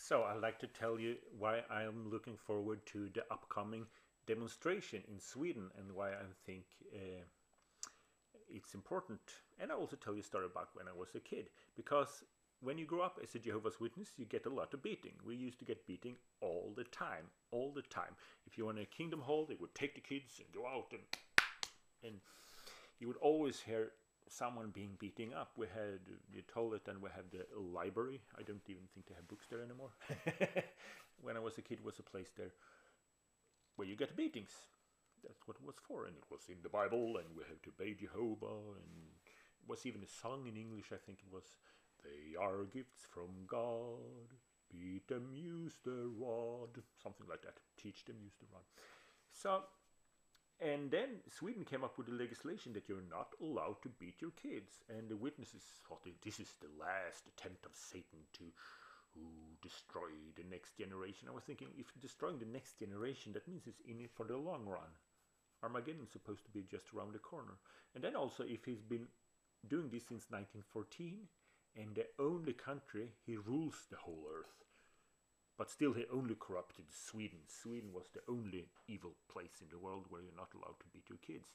So I'd like to tell you why I'm looking forward to the upcoming demonstration in Sweden and why I think it's important. And I'll also tell you a story about when I was a kid. Because when you grow up as a Jehovah's Witness, you get a lot of beating. We used to get beating all the time, all the time. If you were in a kingdom hall, they would take the kids and go out and you would always hear someone being beaten up. We had the toilet and we had the library. I don't even think they have books there anymore. When I was a kid, was a place there where you get beatings. That's what it was for, and it was in the Bible, and we had to obey Jehovah, and it was even a song in English. I think it was, "They are gifts from God. Beat them, use the rod," something like that. Teach them, use the rod. So. And then Sweden came up with a legislation that you're not allowed to beat your kids. And the witnesses thought that this is the last attempt of Satan to destroy the next generation. I was thinking, if destroying the next generation, that means it's in it for the long run. Armageddon's supposed to be just around the corner. And then also, if he's been doing this since 1914, and the only country, he rules the whole earth. But still, he only corrupted Sweden. Sweden was the only evil place in the world where you're not allowed to beat your kids.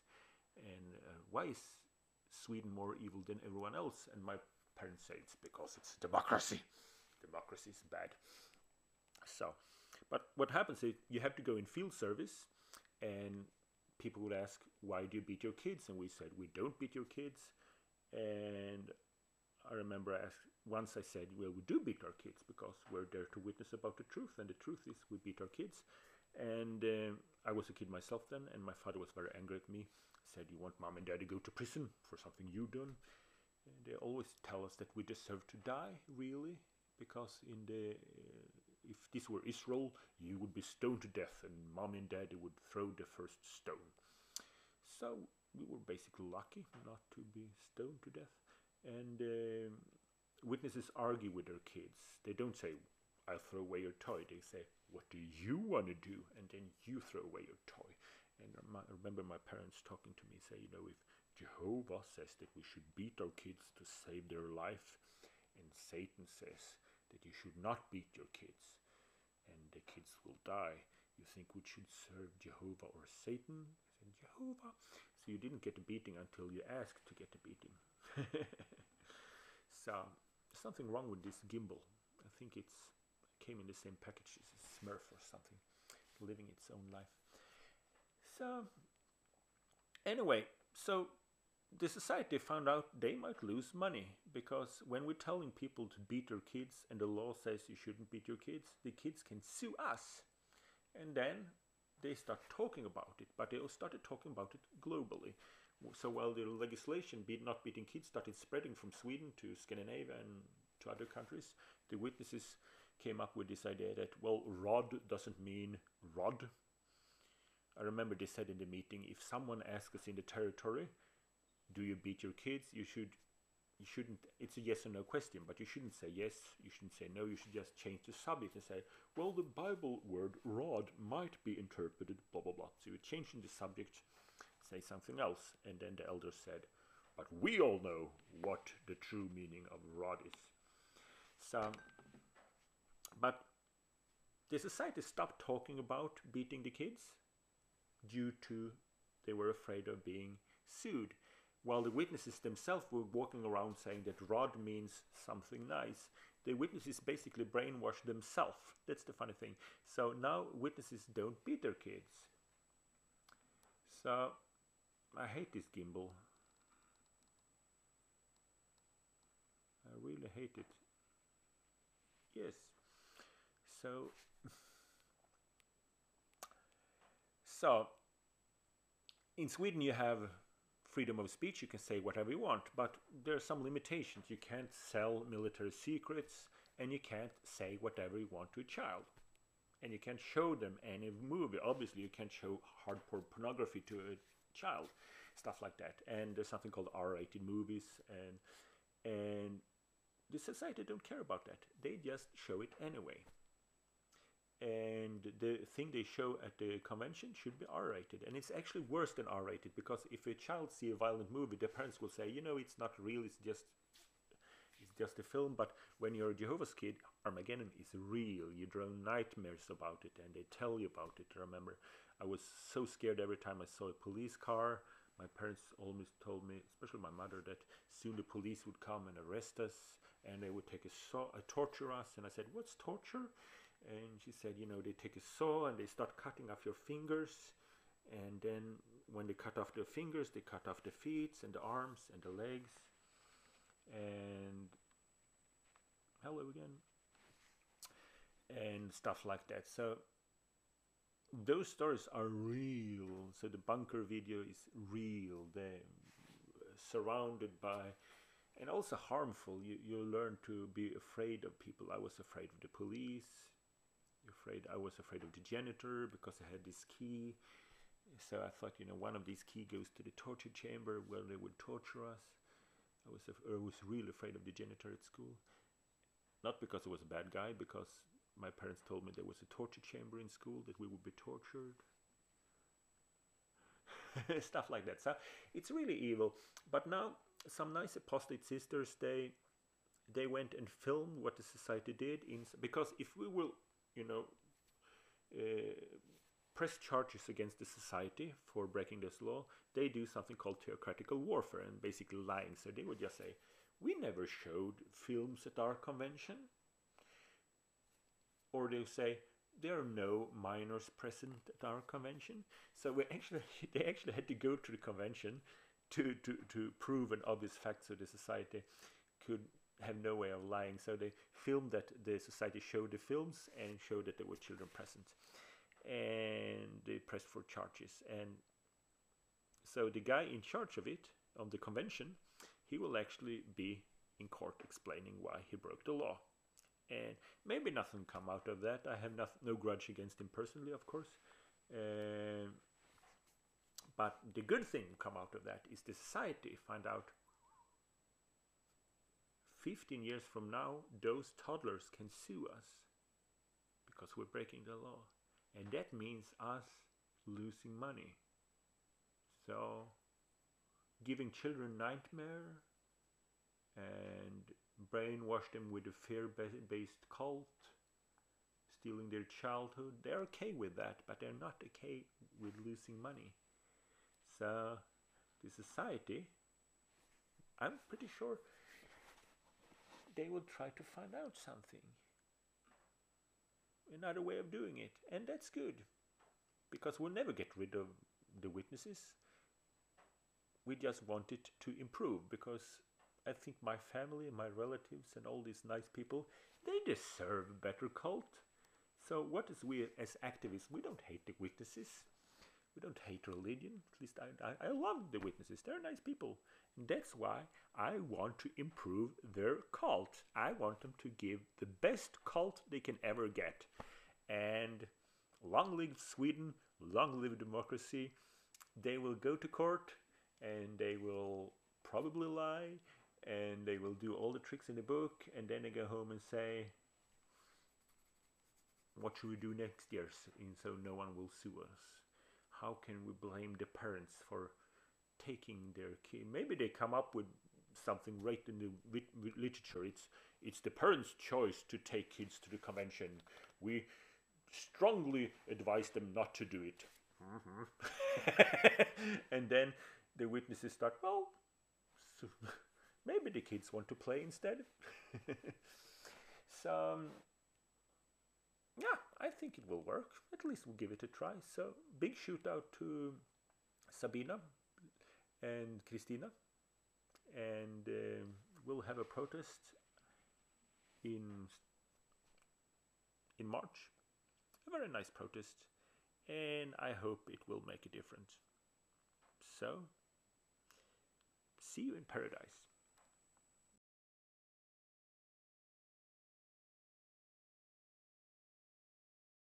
And why is Sweden more evil than everyone else? And my parents say it's because it's democracy. Democracy is bad. So, but what happens is you have to go in field service, and people would ask, why do you beat your kids? And we said, we don't beat your kids. And I remember once I said, well, we do beat our kids because we're there to witness about the truth, and the truth is we beat our kids. And I was a kid myself then, and my father was very angry at me. Said, you want mom and dad to go to prison for something you done? And they always tell us that we deserve to die, really, because if this were Israel, you would be stoned to death, and mom and dad would throw the first stone. So we were basically lucky not to be stoned to death. And witnesses argue with their kids. They don't say, I'll throw away your toy. They say, what do you want to do? And then you throw away your toy. And I remember my parents talking to me, say, if Jehovah says that we should beat our kids to save their life, and Satan says that you should not beat your kids, and the kids will die, you think we should serve Jehovah or Satan? I said, Jehovah. So you didn't get a beating until you asked to get a beating. So there's something wrong with this gimbal. I think it came in the same package as a Smurf or something, living its own life. So anyway, so the society found out they might lose money, because when we're telling people to beat their kids and the law says you shouldn't beat your kids, the kids can sue us. And then they start talking about it, but they all started talking about it globally. So while the legislation not beating kids started spreading from Sweden to Scandinavia and to other countries, the witnesses came up with this idea that, well, rod doesn't mean rod. I remember they said in the meeting, if someone asks us in the territory, do you beat your kids? You shouldn't, it's a yes or no question, but you shouldn't say yes, you shouldn't say no, you should just change the subject and say, well, the Bible word rod might be interpreted blah blah blah. So you're changing the subject, say something else, and then the elders said, but we all know what the true meaning of rod is. So, but the society stopped talking about beating the kids due to they were afraid of being sued, while the witnesses themselves were walking around saying that rod means something nice. The witnesses basically brainwashed themselves. That's the funny thing. So now witnesses don't beat their kids. So I hate this gimbal. I really hate it. Yes. So in Sweden you have freedom of speech. You can say whatever you want, but there are some limitations. You can't sell military secrets, and you can't say whatever you want to a child. And you can't show them any movie. Obviously, you can't show hardcore pornography to a child, stuff like that. And there's something called R-rated movies, and the society don't care about that. They just show it anyway. And the thing they show at the convention should be R-rated, and it's actually worse than R-rated, because if a child see a violent movie, the parents will say, it's not real, it's just a film. But when you're a Jehovah's kid, Armageddon is real. You dream nightmares about it, and they tell you about it. I remember I was so scared every time I saw a police car. My parents always told me, especially my mother, that soon the police would come and arrest us, and they would take a saw, torture us. And I said, "What's torture?" And she said, "You know, they take a saw and they start cutting off your fingers, and then when they cut off the fingers, they cut off the feet and the arms and the legs, and hello again, and stuff like that." So those stories are real. So the bunker video is real. They're surrounded by, and also harmful. You learn to be afraid of people. I was afraid of the police. I was afraid of the janitor because I had this key. So I thought, you know, one of these key goes to the torture chamber where they would torture us. I was really afraid of the janitor at school. Not because I was a bad guy, because my parents told me there was a torture chamber in school, that we would be tortured. Stuff like that. So it's really evil. But now some nice apostate sisters, they went and filmed what the society did. Because if we will, you know, press charges against the society for breaking this law, they do something called theocratical warfare and basically lying. So they would just say, "We never showed films at our convention." Or they'll say, "There are no minors present at our convention." So they actually had to go to the convention to prove an obvious fact, so the society could have no way of lying. So they filmed that the society showed the films and showed that there were children present, and they pressed for charges. And so the guy in charge of it, on the convention, he will actually be in court explaining why he broke the law. And maybe nothing come out of that. I have no grudge against him personally, of course. But the good thing come out of that is the society find out 15 years from now, those toddlers can sue us because we're breaking the law. And that means us losing money. So giving children nightmare and brainwash them with a fear-based cult, stealing their childhood, they're okay with that, but they're not okay with losing money. So the society, I'm pretty sure they will try to find out something, another way of doing it, and that's good, because we'll never get rid of the witnesses. We just want it to improve, because I think my family, my relatives, and all these nice people, they deserve a better cult. So what is we as activists? We don't hate the witnesses. We don't hate religion. At least I love the witnesses. They're nice people. And that's why I want to improve their cult. I want them to give the best cult they can ever get. And long live Sweden, long live democracy. They will go to court and they will probably lie and they will do all the tricks in the book, and then they go home and say, "What should we do next year so no one will sue us? How can we blame the parents for taking their kid?" Maybe they come up with something right in the literature. It's the parents' choice to take kids to the convention. We strongly advise them not to do it. And then the witnesses start, well, so maybe the kids want to play instead. So yeah, I think it will work. At least we'll give it a try. So big shout out to Sabina and Christina, and we'll have a protest in March. A very nice protest, and I hope it will make a difference. So see you in paradise.